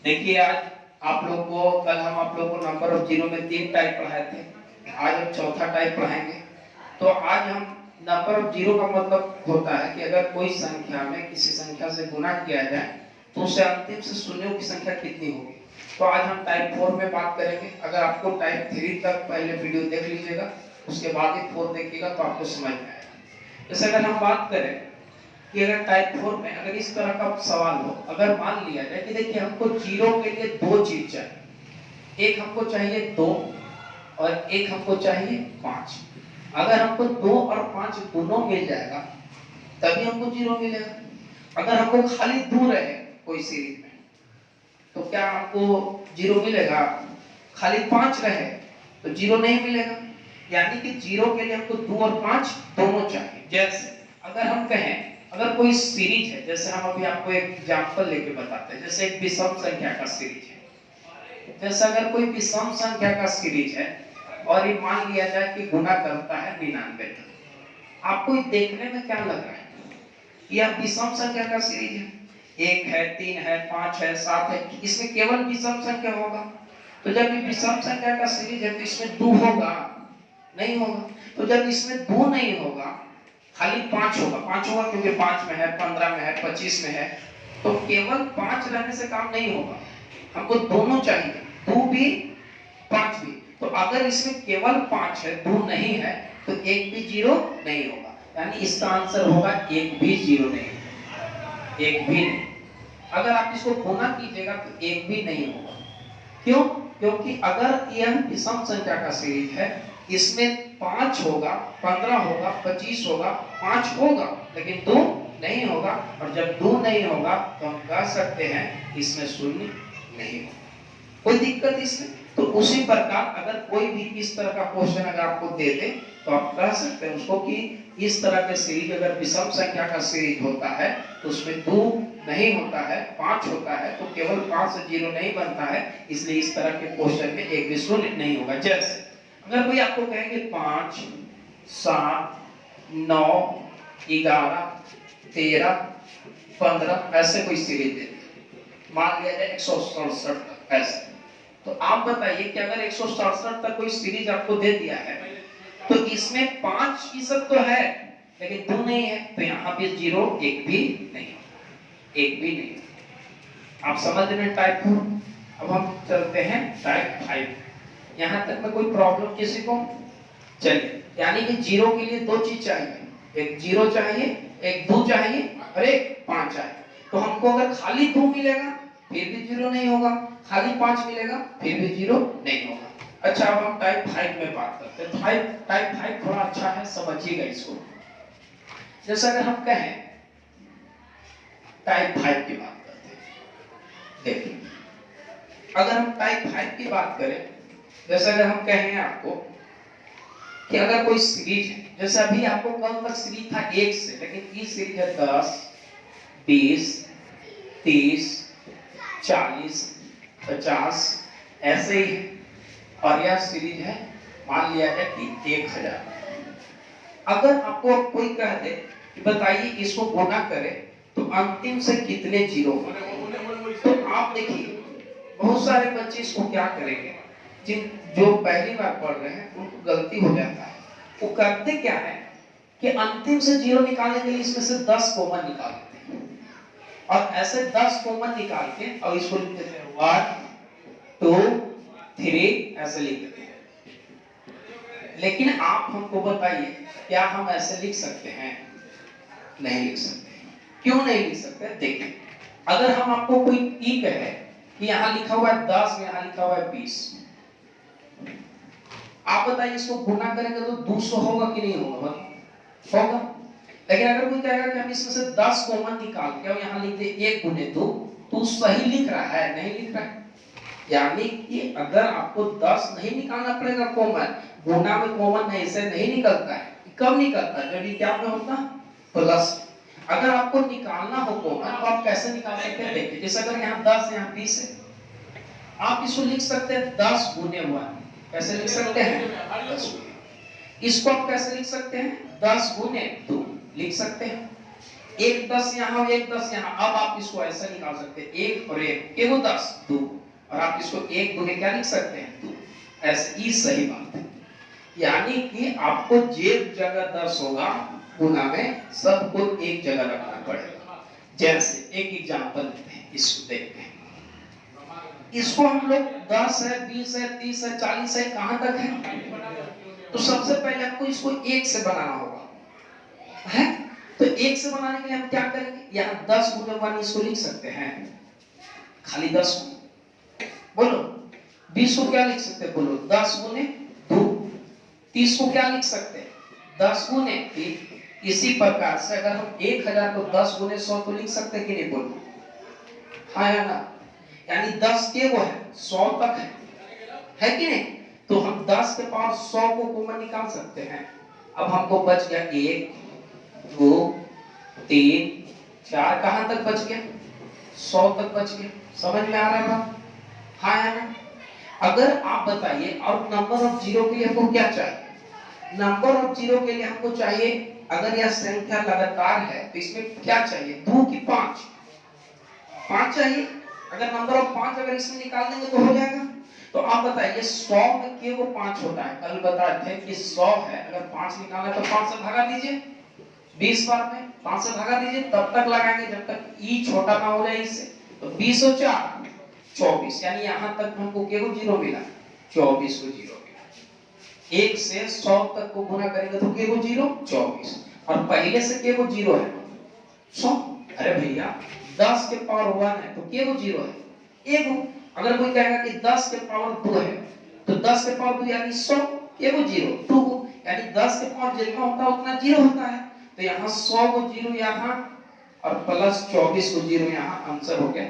देखिए आज आप लोग को कल हम आप लोग को नंबर ऑफ जीरो में 3 टाइप पढ़ाए थे, आज हम चौथा टाइप पढ़ाएंगे। तो आज हम नंबर ऑफ जीरो का मतलब होता है कि अगर कोई संख्या में किसी संख्या से गुना किया जाए तो उससे अंतिम से शून्यों की संख्या कितनी होगी। तो आज हम टाइप 4 में बात करेंगे। अगर आपको टाइप 3 तक पहले वीडियो देख लीजिएगा, उसके बाद ही 4 देखिएगा तो आपको समझ में आएगा। जैसे अगर हम बात करें कि अगर टाइप 4 में अगर इस तरह का सवाल हो, अगर मान लिया जाए कि देखिए हमको जीरो के लिए दो चीज चाहिए, एक हमको चाहिए 2 और एक हमको चाहिए 5। अगर हमको 2 और 5 दोनों मिल जाएगा तभी हमको जीरो मिलेगा। अगर हमको खाली 2 रहे कोई सीरीज में तो क्या हमको जीरो मिलेगा? खाली 5 रहे तो जीरो नहीं मिलेगा। यानी कि जीरो के लिए हमको 2 और 5 दोनों चाहिए। जैसे अगर हम कहें अगर कोई सीरीज है, जैसे हम अभी आपको एक एग्जांपल लेके बताते हैं, जैसे एक विषम संख्या का सीरीज है। जैसे अगर कोई विषम संख्या का सीरीज है और ये मान लिया जाए कि गुना करता है 99 तक, आपको देखने में क्या लग रहा है? यह विषम संख्या का सीरीज है, 1 है, 3 है, 5 है, 7 है, इसमें केवल विषम संख्या होगा। तो जब ये विषम संख्या का सीरीज है तो इसमें 2 होगा? नहीं होगा। तो जब इसमें 2 नहीं होगा, खाली 5 होगा। 5 होगा क्योंकि 5 में है, 15 में है, 25 में है, तो केवल 5 रहने से काम नहीं होगा, हमको दोनों चाहिए, 2 भी 5 भी। तो अगर इसमें केवल 5 है, 2 नहीं है, तो एक भी जीरो नहीं होगा। यानी इसका आंसर होगा एक भी जीरो नहीं होगा, एक भी नहीं। अगर आप इसको गुना कीजिएगा तो एक भी नहीं होगा। क्यों? क्योंकि अगर यह विषम संख्या का सीरीज है, इसमें 5 होगा, 15 होगा, 25 होगा, 5 होगा, लेकिन 2 नहीं होगा। और जब 2 नहीं होगा तो हम कह सकते हैं इसमें शून्य नहीं होगा। कोई दिक्कत इसमें? तो उसी प्रकार अगर कोई भी इस तरह का क्वेश्चन अगर आपको दे दे तो आप कह सकते हैं उसको कि इस तरह के सीरीज अगर विषम संख्या का सीरीज होता है तो उसमें 2 नहीं होता है, 5 होता है, तो केवल 5 से जीरो नहीं बनता है, इसलिए इस तरह के क्वेश्चन में एक भी शून्य नहीं होगा। जैसे अगर कोई आपको कहेंगे 5, 7, 9, 11, 13, 15 ऐसे कोई सीरीज दे, मान लिया जाए 167 तक ऐसे, तो आप बताइए कि अगर 167 तक कोई सीरीज आपको दे दिया है तो इसमें 5% तो है लेकिन 2 नहीं है, तो यहाँ पे जीरो एक भी नहीं होगा, एक भी नहीं। आप समझ रहे हैं टाइप 4। अब हम चलते हैं टाइप 5। यहाँ तक में कोई प्रॉब्लम किसी को? चलिए, यानी कि जीरो के लिए दो चीज चाहिए, एक जीरो चाहिए, एक 2 चाहिए और एक 5 चाहिए। तो हमको अगर खाली 2 मिलेगा फिर भी जीरो नहीं होगा, खाली 5 मिलेगा फिर भी जीरो नहीं होगा। अच्छा, अब हम टाइप 5 में बात करते हैं। टाइप 5 थोड़ा अच्छा है, समझिएगा इसको। जैसे अगर हम कहें टाइप 5 की बात करते हैं, देखिए अगर हम टाइप 5 की बात करें, जैसे अगर हम कहें आपको कि अगर कोई सीरीज है, जैसे अभी आपको कल तक सीरीज था 1 से, लेकिन ये सीरीज है 10, 20, 30, 40, 50 ऐसे ही है, और यह सीरीज है मान लिया जाए कि 1000। अगर आपको कोई कह दे कि बताइए इसको गुना करें तो अंतिम से कितने जीरो होंगे, तो आप देखिए बहुत सारे बच्चे इसको क्या करेंगे, जो पहली बार पढ़ रहे हैं उनको गलती हो जाता है। वो करते क्या है कि अंतिम से जीरो निकालने के लिए इसमें से 10 कॉमन निकाल देते हैं, और ऐसे 10 कॉमन निकाल के और इसको लिख देते हैं 1, 2, 3 ऐसे लिख देते हैं। लेकिन आप हमको बताइए क्या हम ऐसे लिख सकते हैं? नहीं लिख सकते। क्यों नहीं लिख सकते? देखिए, अगर हम आपको कोई ई कहे कि यहाँ लिखा हुआ है 10, यहाँ लिखा हुआ है 20, आप बताइए इसको गुना करेंगे तो 200 होगा कि नहीं होगा? होगा। लेकिन अगर कोई कहेगा कि हम इसमें से 10 कॉमन निकाल के और यहाँ लिख दे 1 गुने 2, तो सही लिख रहा है? नहीं लिख रहा है। यानी कि अगर आपको 10 नहीं निकालना पड़ेगा कॉमन, गुना में कॉमन नहीं से नहीं निकलता है। कब निकलता है? जब ये क्या में होता है प्लस। अगर आपको निकालना हो कॉमन तो आप कैसे निकाल सकते हैं? देखिए, जैसे अगर यहाँ 10 यहाँ 20 है, आप इसको लिख सकते हैं 10 गुने 1। कैसे लिख सकते हैं? 10। इसको आप कैसे लिख सकते हैं? 10 गुने 2 लिख सकते हैं। एक 10 यहाँ, एक 10 यहाँ। अब आप इसको ऐसा निकाल सकते हैं, एक और एक वो 10 2, और आप इसको एक दूने क्या लिख सकते हैं 2। ऐसे ही सही बात है, यानी कि आपको जिस जगह 10 होगा गुना में सबको एक जगह रखना पड़ेगा। जैसे एक एग्जांपल लेते हैं, इसको देखते हैं। इसको हम लोग 10 है, 20 है, 30 है, 40 है, कहां तक है? तो सबसे पहले आपको इसको एक से बनाना होगा, है? तो एक से बनाने के लिए हम क्या करेंगे, यहाँ 10 गुना 1 इसको लिख सकते हैं, खाली 10 बोलो। 20 को क्या लिख सकते हैं, बोलो 10 गुने 2। 30 को क्या लिख सकते हैं, 10 गुने 3। इसी प्रकार से अगर हम 1000 को 10 गुने 100 तो लिख सकते हैं कि नहीं, बोलो हाँ या ना? यानी 10 के वो है 100 तक है कि नहीं? तो हम 10 के पावर 100 को कॉमन निकाल सकते हैं। अब हमको बच गया 1 2 3 4, कहां तक बच गया, 100 तक बच गया। समझ में आ रहा है बात, हाँ या ना? अगर आप बताइए, और नंबर ऑफ जीरो के लिए हमको क्या चाहिए? नंबर ऑफ जीरो के लिए हमको चाहिए, अगर यह संख्या लगातार है तो इसमें क्या चाहिए, 2 की 5 चाहिए। अगर नंबर ऑफ 5 अगर इसमें निकाल देंगे तो हो जाएगा। तो आप बताइए 100 में के वो 5 होता है, कल बताए थे कि 100 है, अगर 5 निकालना है तो 5 से भागा दीजिए, 20 बार में 5 से भागा दीजिए, तब तक लगाएंगे जब तक ई छोटा ना हो जाए इससे। तो 20 और 4 24, यानी यहां तक हमको के को 0 मिला, 24 को 0 मिला। 1 से 100 तक को गुना करेंगे तो के को 0 24, और पहले से के को 0 है 100। अरे भैया 10 के पावर 1 है तो के वो 0 है 1। अगर कोई कहेगा कि 10 के पावर 2 है तो 10 के पावर 2 यानी 100, के वो 0 2, यानी 10 के पावर जितना होता है उतना 0 होता है। तो यहाँ 100 को 0 यहाँ, और प्लस 24 को 0 यहाँ, आंसर हो गया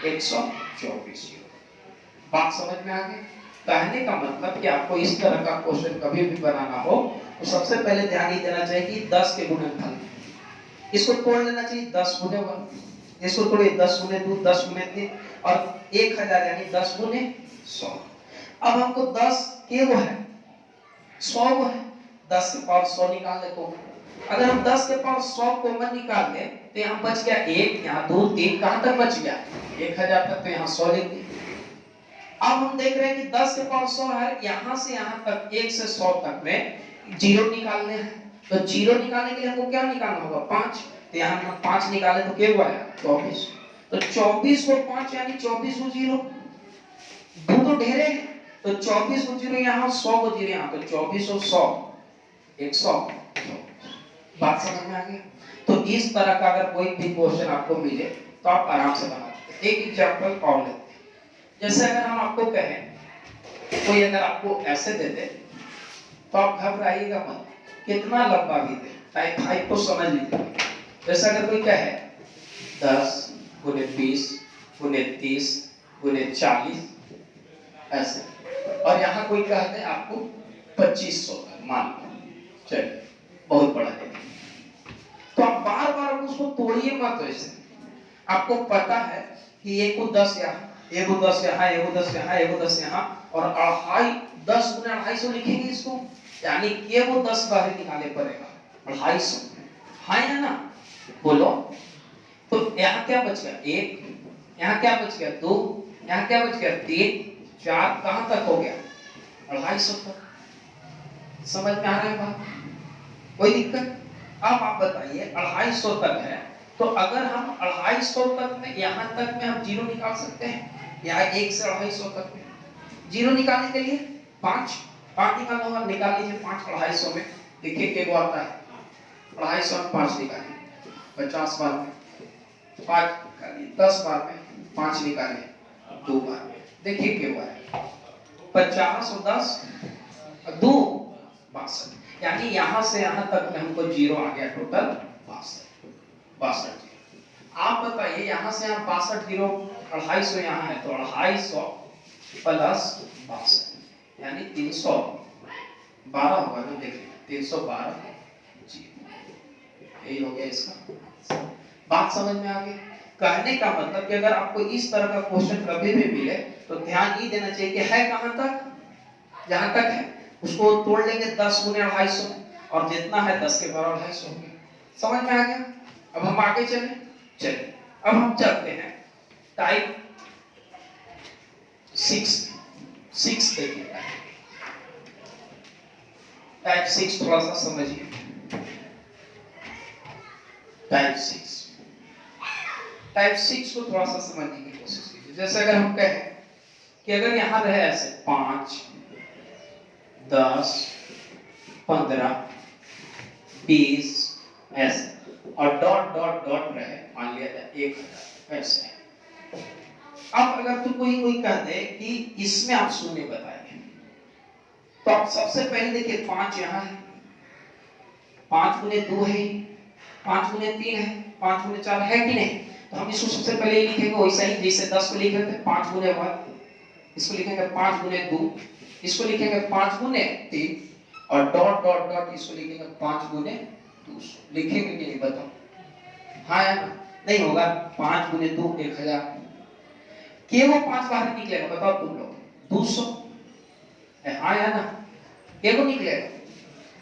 124। बात समझ में आ गई? कहने का मतलब कि आपको इस तरह का क्वेश्चन कभी भी बनाना हो तो सबसे पहले ध्यान ये देना चाहिए कि 10 के गुणनफल, इसको तोड़ लेना चाहिए 10 गुने 1, इसको तोड़िए 10 गुने 2, 10 गुने 3, और 1000 यानी 10 गुने 100। अब हमको 10 के वो है 100 वो है, 10 के पावर 100 निकाल ले तो अगर हम 10 के पावर 100 कॉमन निकाल ले तो यहाँ बच गया 1, यहाँ 2 3, कहां तक बच गया 1000 तक, तो यहाँ 100 लिख दिए। अब हम देख रहे हैं कि 10 के पावर 100 है, यहां से यहां तक 1 से 100 तक में जीरो निकालने हैं। तो जीरो निकालने के लिए हमको क्या निकालना होगा 5, तो यहाँ हम 5 निकाले तो क्या हुआ 24। तो 24 को 5 यानी 24 को 0, दो तो ढेरे हैं तो 24 को 0 यहाँ, 100 को 0 यहाँ, तो 24 और 100 100। बात समझ में आ गई? तो इस तरह का अगर कोई भी क्वेश्चन आपको मिले तो आप आराम से बना सकते हैं। एक एग्जांपल और लेते हैं, जैसे अगर हम आपको कहें, कोई अगर आपको ऐसे दे दे तो आप घबराइएगा मत, कितना लंबा भी दे, टाइप को समझ लीजिए। जैसे अगर कोई कहे 10 गुने 20 गुने 30 गुने 40 ऐसे, और यहाँ कोई कहते हैं आपको 2500 मान लो, चलिए बहुत बड़ा है, तो आप बार बार उसको तोड़िए मत। वैसे आपको पता है कि एक को 10 यहाँ, एक को 10 यहाँ, एक को 10 यहाँ, एक को 10 यहाँ, और अढ़ाई 10 गुना 250 लिखेंगे इसको, यानी के वो 10 बाहर निकाले पड़ेगा 250, हाँ या ना बोलो। तो यहाँ क्या बच गया 1, यहाँ क्या बच गया 2, यहाँ क्या बच गया 3 4, कहां तक हो गया 250 तक। समझ में आ रहा है बात, कोई दिक्कत? अब आप बताइए 250 तक है, तो अगर हम 250 तक में यहाँ तक में हम जीरो निकाल सकते हैं, यहाँ 1 से 250 तक में जीरो निकालने के लिए 5 निकालना होगा, निकाल लीजिए 5 250 में, देखिए क्या आता है 250 में 5 निकालिए, 50 बार में 5 निकालिए, 10 बार में 5 निकालिए, 2 बार में देखिए क्या हुआ है 50 और 10 2 62, यानी यहां से यहां तक में हमको जीरो आ गया, टोटल 62। आप बताइए यहां से यहां 62 जीरो, 250 यहां है तो 250 प्लस 62 यानी 312 होगा ना, देखिए 312 जी, यही हो गया इसका। बात समझ में आ गई? कहने का मतलब कि अगर आपको इस तरह का क्वेश्चन कभी भी मिले तो ध्यान ये देना चाहिए कि है कहां तक, जहां तक है उसको तोड़ लेंगे 10 गुने 250, और जितना है 10 के बराबर 250 हो गया। समझ में आ गया? अब हम आगे चले, चलिए अब हम चलते हैं टाइप 6 देखिए, टाइप 6 थोड़ा सा समझिए। टाइप 6 को थोड़ा सा समझने की कोशिश कीजिए। जैसे अगर हम कहें कि अगर यहां रहे ऐसे 5, 10, 15, 20 ऐसे और डॉट डॉट डॉट रहे, मान लिया जाए 1000 ऐसे। अब अगर तो कोई कह दे कि इसमें आप शून्य बताइए, तो आप सबसे पहले देखिए 5 यहाँ है, 5 गुने 2 है, 5 गुने 3 है, 5 गुने 4 है कि नहीं? तो हम इसको सबसे पहले लिखेंगे वैसा ही जैसे 10 को लिखे थे 5 गुने 1, इसको लिखेंगे 5 गुने 2, इसको लिखेंगे 5 गुने 3 और डॉट डॉट डॉट इसको लिखेंगे 5 गुने 200। लिखेंगे कि नहीं बताओ? हाँ या ना? नहीं होगा। 5 गुने 2 1000, केवल 5 बाहर निकलेगा, बताओ तुम लोग? 200। हाँ या ना? केवल निकलेगा?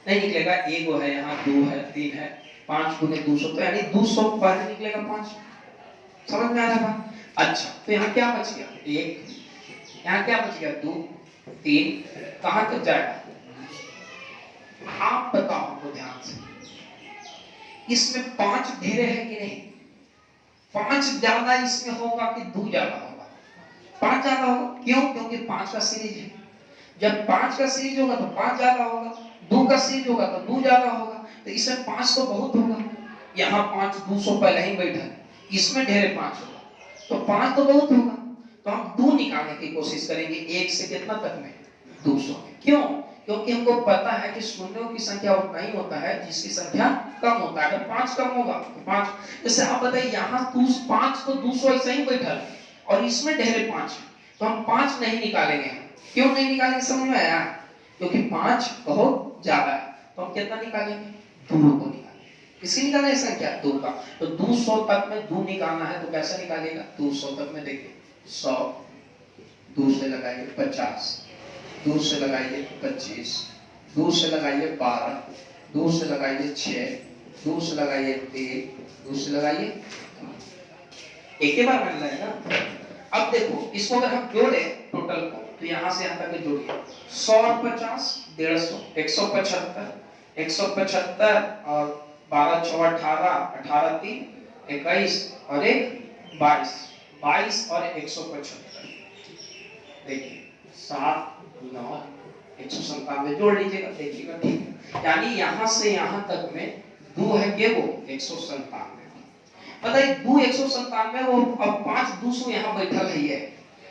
नहीं निकलेगा। एक है यहाँ, 2 है, 3 है, 5 गुने 200 तो यानी 200 बाहर निकलेगा 5। समझ में आ रहा है? अच्छा, तो यहाँ क्या बच गया? 1, यहाँ क्या बच गया? 2, 3, कहां तक जाएगा? आप बताओ हमको ध्यान से, इसमें 5 ढेरे है कि नहीं? 5 ज्यादा इसमें होगा कि 2 ज्यादा होगा? 5 ज्यादा होगा। क्यों? क्योंकि 5 का सीरीज है। जब 5 का सीरीज होगा तो 5 ज्यादा होगा, 2 का सीरीज होगा तो 2 ज्यादा होगा, तो इसमें 5 तो बहुत होगा। यहाँ 5 200 पहले ही बैठा है, इसमें ढेरे 5 होगा, तो 5 तो बहुत होगा। तो हम 2 निकालने की कोशिश करेंगे 1 से कितना तक में? 200। क्यों? क्योंकि हमको पता है कि शून्यों की संख्या उतना ही होता है जिसकी संख्या कम होता है। अगर 5 कम होगा तो 5, जैसे आप बताइए यहाँ 5 तो 200 ऐसा ही बैठा है और इसमें ढेरे 5 है, तो हम 5 नहीं निकालेंगे। क्यों नहीं निकालेंगे? समझ में आया? क्योंकि 5 बहुत ज्यादा है, तो हम कितना निकालेंगे? 2 को निकालेंगे। किसकी निकालेंगे संख्या? 2 का। तो 200 तक में 2 निकालना है, तो कैसे निकालेगा? 200 तक में देखिए 100, 2 से लगाइए 50, 2 से लगाइए 25, 2 से लगाइए 12, 2 से लगाइए 6, 2 से लगाइए 3, 2 से लगाइए, एक ही बार मिल जाएगा। अब देखो इसको अगर हम जोड़े टोटल को, तो यहाँ से यहाँ तक जोड़िए 100 और 50 150, 175, 175 और 12 6 18, 18 3 21 और 1 22, 22 और 175। देखिए 7 9 197 जोड़ लीजिएगा, देखिएगा ठीक है। यानी यहाँ से यहाँ तक में 2 है के वो 197। बताइए 2 197, वो अब 5 200 यहाँ बैठा है,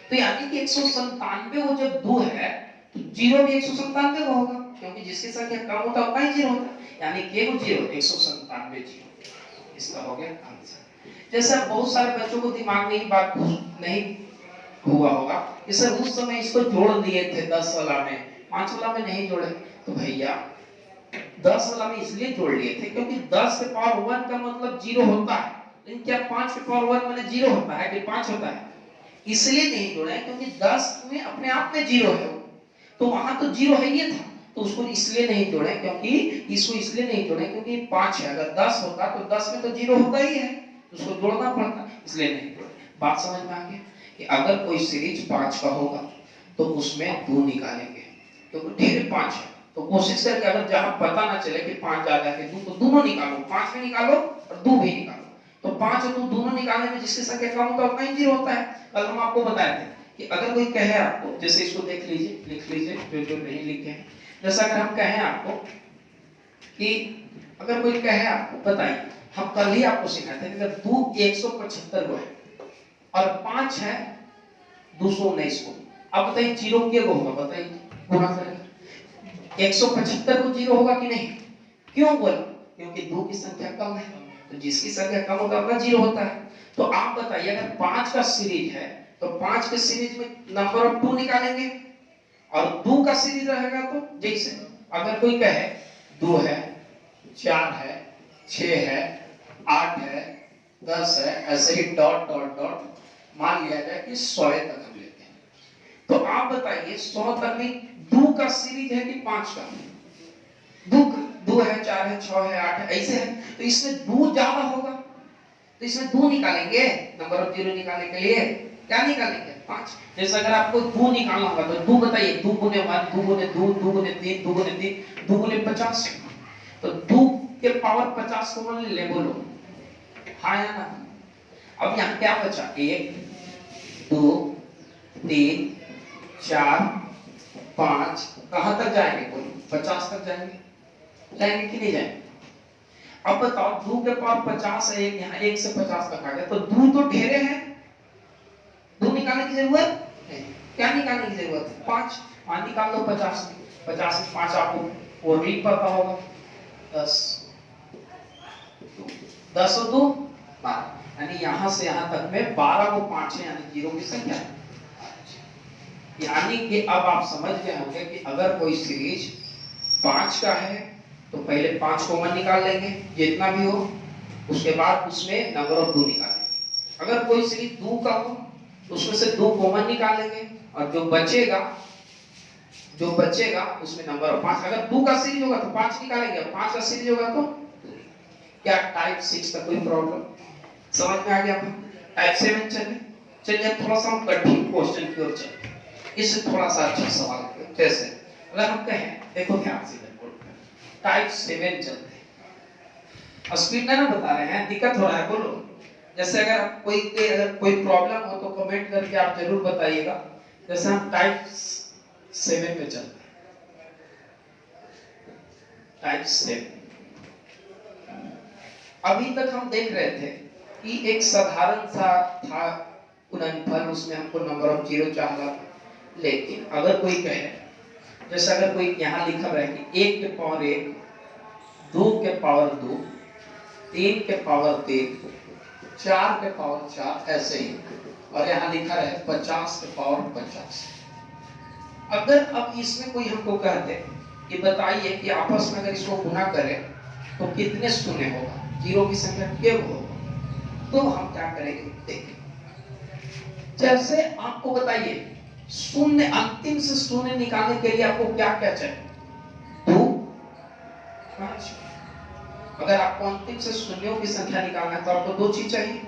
तो यानी कि 197 वो जब 2 है तो जीरो भी 197 का होगा, क्योंकि जिसकी संख्या कम होता है उतना ही जीरो होता है, यानी कि वो जीरो 197 जीरो। इसका हो गया आंसर। जैसे बहुत सारे बच्चों को दिमाग में ये बात नहीं हुआ होगा, जैसे उस समय इसको जोड़ दिए थे 10 वाला में, 5 वाला में नहीं जोड़े, तो भैया 10 वाला में इसलिए जोड़ लिए थे क्योंकि 10 के पावर 1 का मतलब जीरो होता है, लेकिन क्या 5 के पावर 1 माने जीरो होता है कि 5 होता है? इसलिए नहीं जोड़ा क्योंकि 10 में अपने आप में जीरो है, तो वहां तो जीरो है ये था, तो उसको इसलिए नहीं जोड़े क्योंकि इसको इसलिए नहीं जोड़े क्योंकि 5 है। अगर 10 होता तो 10 में तो जीरो होता ही है, तो उसको जोड़ना पड़ता, इसलिए नहीं जोड़े। बात समझ में आ गई कि अगर कोई सीरीज 5 का होगा तो उसमें 2 निकालेंगे, क्योंकि ढेर 5 है, तो कोशिश करके अगर जहां पता ना चले कि 5 ज्यादा है कि 2, तो दोनों निकालो, 5 भी निकालो और 2 भी निकालो। तो 5 और 2 दोनों निकालने में जिसकी संख्या कम होता है उतना ही जीरो होता है। कल हम आपको बताए थे कि अगर कोई कहे आपको, जैसे इसको देख लीजिए, लिख लीजिए जो नहीं लिखे हैं, जैसा अगर हम कहें आपको कि अगर कोई कहे आपको, बताइए हम कल ही आपको सिखाए थे कि 2 175 को है और 5 है 219 को, अब बताइए जीरो क्या होगा? बताइए गुणा करेंगे 175 को जीरो होगा कि नहीं? क्यों बोला? क्योंकि 2 की संख्या कम है, तो जिसकी संख्या कम होता है उतना जीरो होता है। तो आप बताइए अगर 5 का सीरीज है तो 5 के सीरीज में नंबर ऑफ 2 निकालेंगे, और 2 का सीरीज रहेगा तो जैसे अगर कोई कहे 2 है 4 है 6 है 8 है 10 है, ऐसे ही डॉट डॉट डॉट मान लिया जाए कि 100 तक हम लेते हैं, तो आप बताइए 100 तक में 2 का सीरीज है कि 5 का? 2 है 4 है 6 है 8 है ऐसे है, तो इसमें 2 ज्यादा होगा, तो इसमें 2 निकालेंगे नंबर ऑफ जीरो निकालने के लिए। क्या निकालेंगे? 5। जैसे अगर आपको 2 निकालना होगा तो 2 बताइए, 2 गुने 1, 2 गुने 2, 2 गुने 3, 2 गुने 3, 2 गुने 50। तो 2 के पावर 50 को मान ले, बोलो हाँ या ना। अब यहाँ क्या बचा? 1 2 3 4 5, कहां तक जाएंगे? कोई 50 तक जाएंगे, जाएंगे कि नहीं जाएंगे? अब बताओ 2 के पावर 50 है, यहाँ 1 से 50 तक आ गया, तो 2 तो ढेरे हैं, 2 निकालने की जरूरत नहीं। क्या निकालने की जरूरत है? 5। 5 निकाल लो 50 में, 50 में 5 आपको और भी पता होगा 10, 10 और 2 12, यानी यहां से यहां तक में 12 को 5 है, यानी जीरो की संख्या है। यानी कि अब आप समझ गए होंगे कि अगर कोई सीरीज 5 का है तो पहले 5 कॉमन निकाल लेंगे जितना भी हो, उसके बाद उसमें नंबर ऑफ 2 निकालेंगे। अगर कोई सीरीज 2 का हो तो उसमें से 2 कॉमन निकाल लेंगे और जो बचेगा उसमें नंबर ऑफ 5। अगर 2 का सीरीज होगा तो 5 निकालेंगे, 5 का सीरीज होगा तो क्या टाइप 6 का कोई प्रॉब्लम समझ में आ गया? टाइप 7 चलिए थोड़ा सा हम कठिन क्वेश्चन की ओर चलते हैं, इससे थोड़ा सा अच्छा सवाल करें। जैसे अगर हम कहें, देखो ध्यान से टाइप 7 चलते हैं, स्पीड में ना बता रहे हैं, दिक्कत हो रहा है बोलो। जैसे अगर कोई प्रॉब्लम हो तो कमेंट करके आप जरूर बताइएगा। जैसे हम टाइप 7 पे चलते हैं, टाइप 7। अभी तक हम देख रहे थे कि एक साधारण सा था गुणनफल, उसमें हमको नंबर ऑफ जीरो चाहिए था। लेकिन अगर कोई कहे, जैसे अगर कोई यहाँ लिखा रहे कि 1 के पावर 1, 2 के पावर 2, 3 के पावर 3, 4 के पावर 4, ऐसे ही, और यहाँ लिखा रहे 50 के पावर 50। अगर अब इसमें कोई हमको कहते कि बताइए कि आपस में अगर इसको गुना करें तो कितने शून्य होगा, जीरो की संख्या क्या होगा, तो हम क्या करेंगे देखिए। जैसे आपको बताइए शून्य, अंतिम से शून्य निकालने के लिए आपको क्या क्या चाहिए? 2 5। अगर आपको अंतिम से शून्यों की संख्या निकालना है तो आपको 2 चीज चाहिए,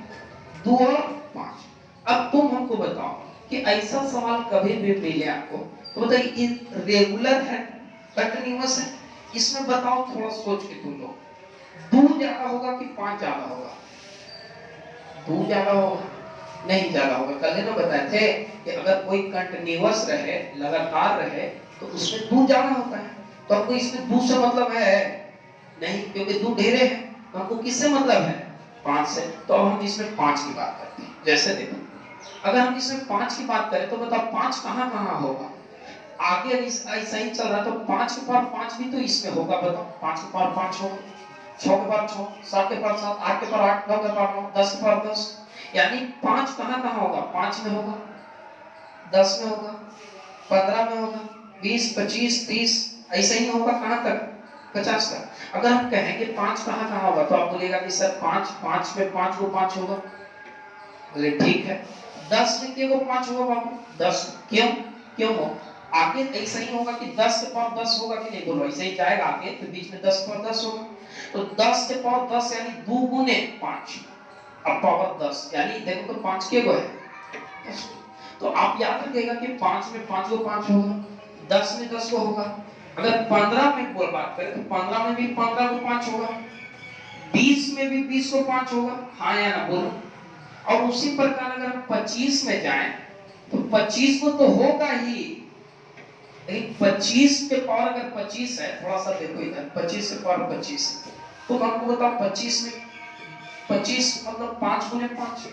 2 और 5। अब तुम हमको बताओ कि ऐसा सवाल कभी भी मिले आपको तो बताइए रेगुलर है, कंटीन्यूअस है, इसमें बताओ थोड़ा सोच के तुम लोग, 2 ज्यादा होगा कि 5 ज्यादा होगा? 2 ज्यादा होगा? नहीं ज्यादा होगा। कल ने बताए थे कि अगर कोई कंटीन्यूअस रहे, लगातार रहे, तो उसमें 2 ज्यादा होता है। तो आपको इसमें 2 से मतलब है नहीं, क्योंकि 2 ढेरे हैं, तो हमको किससे मतलब है? 5 से। तो अब हम इसमें 5 की बात करते हैं। जैसे देखो अगर हम इसमें 5 की बात करें तो बताओ 5 कहां कहां होगा? आगे ऐसा ही चल रहा तो 5 के पावर 5 भी तो इसमें होगा। बताओ 5 के पावर 5 होगा, 6 के पावर 6, 7 के पावर 7, 8 के पावर 8, 9 के पावर 9, 10 के पावर 10। यानी 5 कहां कहां होगा? 5 में होगा, 10 में होगा, 15 में होगा, 20, 25, 30, ऐसे ही होगा कहां तक? 50 तक। अगर हम कहेंगे 5 कहां कहां होगा तो आप बोलेगा कि सर 5 में 5 को 5 होगा। बोले ठीक है। 10 में क्यों 5 होगा बाबू? 10 क्यों हो? आगे ऐसा ही होगा कि 10 के पावर 10 होगा कि नहीं? बोलो ऐसे ही जाएगा आगे, तो बीच में 10 के पावर 10 होगा। तो 10 के पावर 10 यानी 2 गुने 5, अब पावर 10, यानी देखो तो 5 के गो है। तो आप याद रखिएगा कि 5 में 5 को 5 होगा, 10 में 10 को होगा। अगर 15 में कोई बात करें तो 15 में भी 15 को 5 होगा, 20 में भी 20 को 5 होगा, हाँ या ना बोलो। और उसी प्रकार अगर हम 25 में जाएं तो 25 को तो होगा ही, लेकिन 25 के पावर अगर 25 है, थोड़ा सा देखो इधर, 25 के पावर 25 तो हमको बताओ 25 में 25 मतलब 5 गुने 5,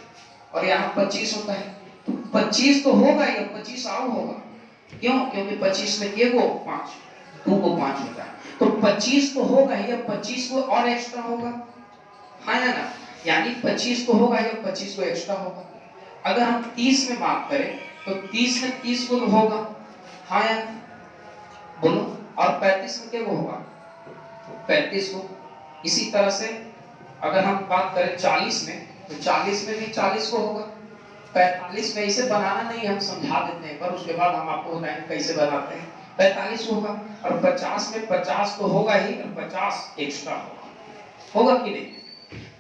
और यहाँ 25 होता है तो 25 तो होगा ही, 25 और होगा। क्यों? क्योंकि 25 में ये को 5, 2 को 5 होता है, तो 25 तो होगा ही, 25 को और एक्स्ट्रा होगा, हाँ या ना? यानी 25 तो होगा या 25 को एक्स्ट्रा होगा। अगर हम 30 में बात करें तो 30 में 30 को होगा, हाँ या बोलो। और 35 में क्या होगा? 35 को। इसी तरह से अगर हम बात करें 40 में तो 40 में भी 40 को होगा। 45 में इसे बनाना नहीं, हम समझा देते हैं, पर उसके बाद हम आपको बताएंगे कैसे बनाते हैं। 45 होगा, और 50 में 50 तो होगा ही, और 50 एक्स्ट्रा होगा कि नहीं?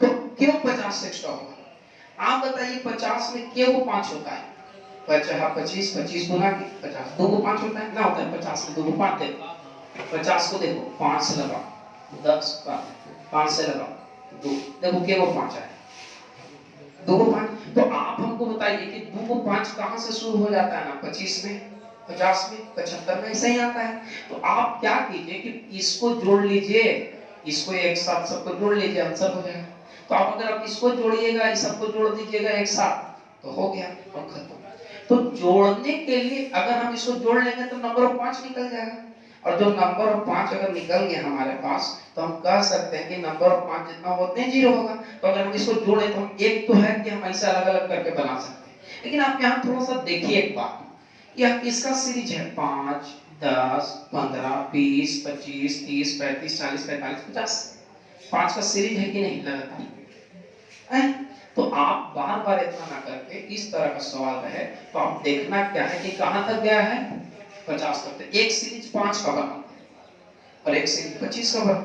तो क्यों 50 एक्स्ट्रा होगा? आप बताइए 50 में के को 5 होता है? 25 25 गुना के 50 2 को 5 होता है ना, होता है 50 में 2 को 5 देखो, 50 को देखो 5 से लगाओ 10 का 5 से लगाओ 2, देखो के को 5 आया, 2 को 5। तो आप हमको बताइए कि 2 को 5 कहां से शुरू हो जाता है ना, 25 में, 50 में, 75 में, ऐसे ही आता है। तो आप क्या कीजिए कि इसको जोड़ लीजिए, इसको एक साथ सबको जोड़ लीजिए, आंसर हो जाएगा। तो आप अगर आप इसको जोड़िएगा, इस सबको जोड़ दीजिएगा एक साथ, तो हो गया और खत्म। तो जोड़ने के लिए अगर हम इसको जोड़ लेंगे तो नंबर ऑफ 5 निकल जाएगा, और जो नंबर ऑफ 5 अगर निकल गया हमारे पास, तो हम कह सकते हैं कि नंबर ऑफ 5 जितना होते हैं 0 होगा। तो अगर हम इसको जोड़े तो हम एक तो है कि हम ऐसे अलग-अलग करके बना सकते हैं, लेकिन आप यहाँ थोड़ा सा देखिए एक बात, यह किसका सीरीज है, 5 10 15 20 25 30 35 40 45 50, 5 का सीरीज है कि नहीं लगातार है। तो आप बार बार इतना ना करके इस तरह का सवाल रहे तो आप देखना क्या है कि कहां तक गया है, 50 तक। तो एक सीरीज 5 का बना और एक सीरीज 25 का बना,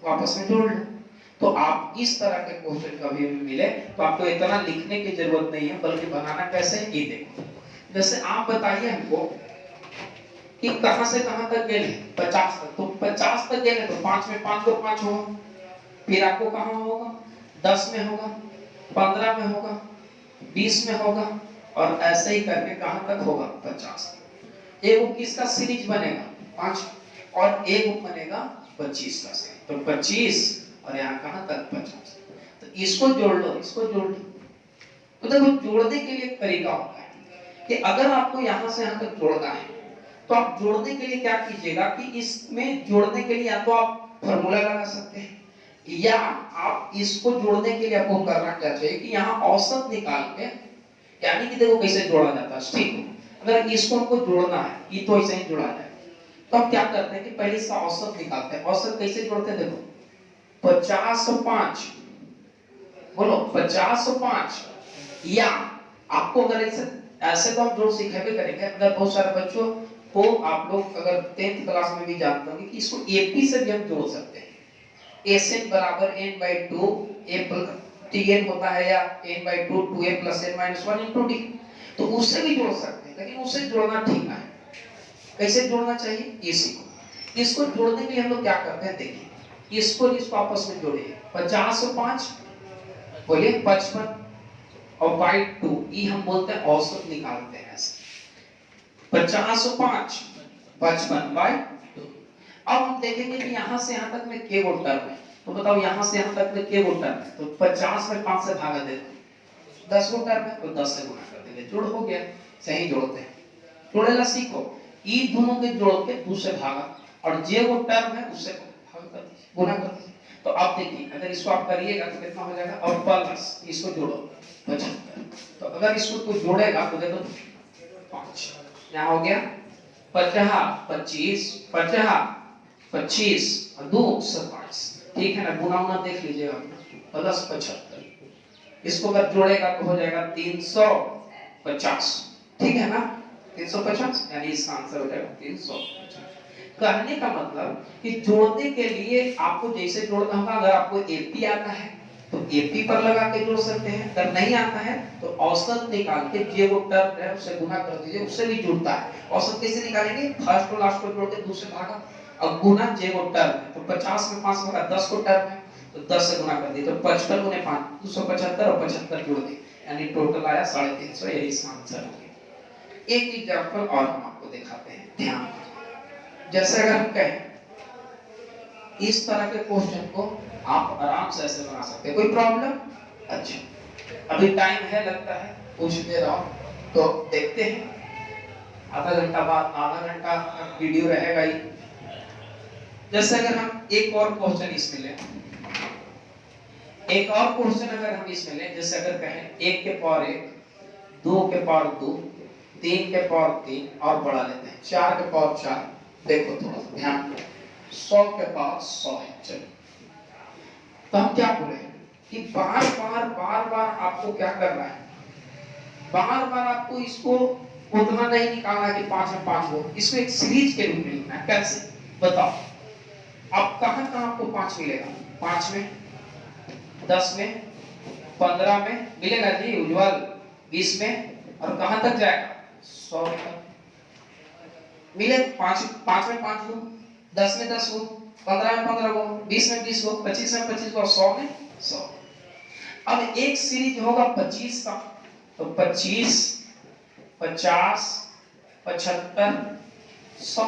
आपस में जोड़ लो। तो आप इस तरह के क्वेश्चन कभी भी मिले तो आपको इतना लिखने की जरूरत नहीं है, बल्कि बनाना कैसे है ये देखो। जैसे आप बताइए हमको कि कहां से कहां तक गए, 50 तक, तो 50 तक गए तो 5 में 5 को 5 होगा, फिर आपको कहां होगा, 10 में होगा, 15 में होगा, 20 में होगा, और ऐसे ही करके कहां तक होगा, 50। एक किसका सीरीज बनेगा, 5, और एक बनेगा 25 का सीरीज। तो 25 और यहाँ कहां तक, 50। तो इसको जोड़ लो, इसको जोड़ लो। तो देखो जोड़ने के लिए एक तरीका होता है कि अगर आपको यहां से यहां तक जोड़ना है तो आप जोड़ने के लिए क्या कीजिएगा कि इसमें जोड़ने के लिए या तो आप फॉर्मूला लगा सकते हैं, या आप इसको जोड़ने के लिए आपको करना क्या चाहिए कि यहाँ औसत निकाल के, यानी कि देखो कैसे जोड़ा जाता है, ठीक। अगर इसको हमको जोड़ना है, ये तो ऐसे ही जोड़ा जाए, तो हम क्या करते हैं कि पहले इसका औसत निकालते हैं। औसत कैसे जोड़ते हैं, देखो 50 और 5, बोलो 50 और 5, या आपको अगर ऐसे तो हम जोड़ सिखाते करेंगे। अगर बहुत सारे बच्चों को आप लोग अगर 10th क्लास में भी जानते होंगे कि इसको एपी से भी हम जोड़ सकते हैं। Sn बराबर n/2 a tn होता है, या n/2 2a + n - 1 * d, तो उससे भी जोड़ सकते हैं, लेकिन उससे जोड़ना ठीक है। कैसे जोड़ना चाहिए ये सीखो। इसको जोड़ने के लिए हम लोग क्या करते हैं, देखिए इसको आपस में जोड़िए, 50 और 5 बोलिए 55 और बाई 2, ये हम बोलते हैं औसत निकालते हैं ऐसे, 50 और 5 55 बाई 2। अब हम देखेंगे कि यहां से यहां तक में के गो टर्म है, तो बताओ यहां से यहां तक में के गो टर्म है, तो 50 में 5 से भागा दे दो, 10 गो टर्म है तो 10 से गुना कर देंगे, जोड़ हो गया। सही जोड़ते हैं, जोड़ेला सीखो, ई दोनों के जोड़ के 2 से भागा, और जे वो टर्म है उससे भाग कर दीजिए, गुना कर दीजिए। तो अब देखिए अगर इसको आप करिएगा तो कितना हो जाएगा, और प्लस इसको जोड़ो 75। तो अगर इसको कोई जोड़ेगा तो देखो 5 यहाँ हो गया, 50 25 50 25 और 2 27, ठीक है ना, गुना उना देख लीजिएगा, प्लस 75। इसको अगर जोड़ेगा तो हो जाएगा 350, ठीक है ना, 350, यानी इसका आंसर हो जाएगा 350। कहने का मतलब कि जोड़ने के लिए आपको जैसे जोड़ना होगा, अगर आपको एपी आता है तो एपी पर लगा के जोड़ सकते हैं, अगर नहीं आता है तो औसत निकाल के जे वो टर्म है उससे गुना कर दीजिए, उससे भी जुड़ता है। औसत कैसे निकालेंगे, फर्स्ट और लास्ट को जोड़ के 2 से भागा और गुना जे वो टर्म है, तो 50 में 5 भागा 10 को टर्म है तो 10 से गुना कर दिए, तो 55 गुने 5 275 और 75 जोड़ दिए, यानी टोटल आया 350। यही इसका आंसर हो गया। एक एग्जांपल और हम आपको दिखाते हैं, ध्यान जैसे अगर हम कहें इस तरह के क्वेश्चन को आप आराम से ऐसे बना सकते हैं, कोई प्रॉब्लम। अच्छा अभी टाइम है लगता है, पूछ दे रहा हूं तो देखते हैं, आधा घंटा बाद, आधा घंटा वीडियो रहेगा ही। जैसे अगर हम एक और क्वेश्चन इसमें लें, एक और क्वेश्चन अगर हम इसमें लें, जैसे अगर कहें 1 के पावर 1 2 के पावर 2 3 के पावर 3 और बढ़ा लेते हैं 4 के पावर 4। देखो थोड़ा सा ध्यान, 100 के पावर 100 है। चलो तो हम क्या बोले कि बार बार आपको क्या करना है, बार बार आपको इसको उतना नहीं निकालना कि 5 में 5 हो, इसको एक सीरीज के रूप में लिखना है। कैसे बताओ, अब कहां कहां आपको 5 मिलेगा, 5 में 10 में 15 में मिलेगा जी उज्जवल, 20 में, और कहां तक जाएगा 100 तक मिले। 5 5 में 5 गो, 10 में 10 गो, 15 में 15 गो, 20 में 20 गो, 25 में 25 गो, 100 में 100। अब एक सीरीज होगा 25 का, तो 25, 50, 75, 100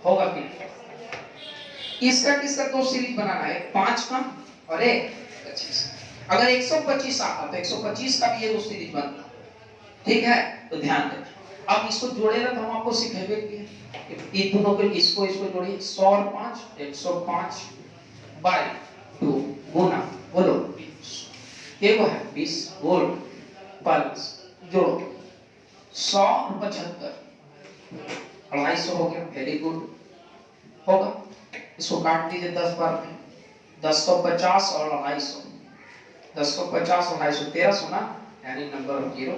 होगा कि इसका किसका दो सीरीज बनाना है, 5 का और एक 25। अगर 125 आता तो 125 का भी ये दो सीरीज बनता, ठीक है। तो ध्यान देना, अब इसको जोड़ेगा तो हम आपको सिखाएंगे कि इन दोनों को इसको जोड़िए, 100 और 5 105 बाय 2 गुना बोलो ये वो है 20 वोल्ट प्लस जोड़ो 100 और 75 250 हो गया, वेरी गुड होगा। इसको काट दीजिए 10 बार में, 10 को 50 और 250, 10 को 50 और 250 1300 ना, यानी नंबर ऑफ जीरो।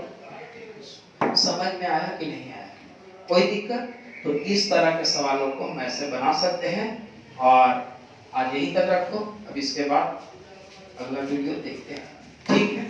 समझ में आया कि नहीं आया, कोई दिक्कत? तो इस तरह के सवालों को हम ऐसे बना सकते हैं। और आज यहीं तक रखो, अब इसके बाद अगला वीडियो देखते हैं, ठीक है।